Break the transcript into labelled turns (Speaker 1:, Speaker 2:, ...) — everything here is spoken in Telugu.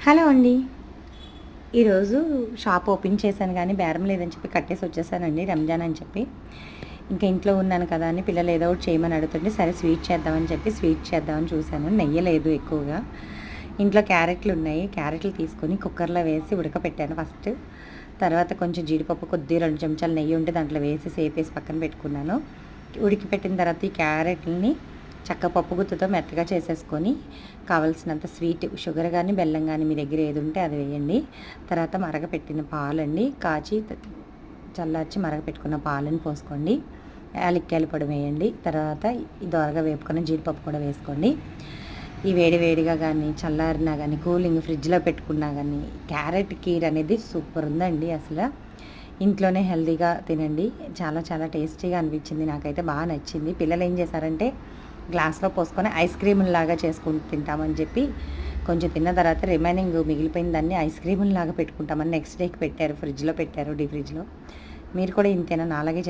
Speaker 1: హలో అండి. ఈరోజు షాప్ ఓపెన్ చేశాను కానీ బేరం లేదని చెప్పి కట్టేసి వచ్చేసానండి, రంజాన్ అని చెప్పి. ఇంకా ఇంట్లో ఉన్నాను కదా అని పిల్లలు ఏదో ఒకటి చేయమని అడుగుతుంటే సరే స్వీట్ చేద్దామని చెప్పి స్వీట్ చేద్దామని చూశాను. నెయ్యి లేదు ఎక్కువగా. ఇంట్లో క్యారెట్లు ఉన్నాయి. క్యారెట్లు తీసుకొని కుక్కర్లో వేసి ఉడకపెట్టాను ఫస్ట్. తర్వాత కొంచెం జీడిపప్పు, కొద్దిగా 2 చెంచాలు నెయ్యి ఉంటే దాంట్లో వేసి సేపేసి పక్కన పెట్టుకున్నాను. ఉడికిపెట్టిన తర్వాత ఈ క్యారెట్లని పప్పు గుత్తుతో మెత్తగా చేసేసుకొని కావలసినంత స్వీట్ షుగర్ కానీ బెల్లం కానీ మీ దగ్గర ఏది ఉంటే అది వేయండి. తర్వాత మరగపెట్టిన పాలండి కాచి చల్లార్చి మరగపెట్టుకున్న పాలను పోసుకోండి. యాలక్కాయల పొడి వేయండి. తర్వాత ఈ దోరగా వేపుకున్న జీడిపప్పు కూడా వేసుకోండి. ఈ వేడిగా కానీ చల్లారినా కానీ కూలింగ్ ఫ్రిడ్జ్లో పెట్టుకున్నా కానీ క్యారెట్ కీర్ అనేది సూపర్ ఉందండి. అసలు ఇంట్లోనే హెల్తీగా తినండి. చాలా చాలా టేస్టీగా అనిపించింది. నాకైతే బాగా నచ్చింది. పిల్లలు ఏం చేశారంటే గ్లాస్లో పోసుకొని ఐస్ క్రీములాగా చేసుకుని తింటామని చెప్పి కొంచెం తిన్న తర్వాత రిమైనింగ్ మిగిలిపోయిన దాన్ని ఐస్ క్రీములాగా పెట్టుకుంటామని నెక్స్ట్ డేకి పెట్టారు, ఫ్రిడ్జ్లో పెట్టారు, డీ ఫ్రిడ్జ్లో. మీరు కూడా ఇంతేనా? అలాగే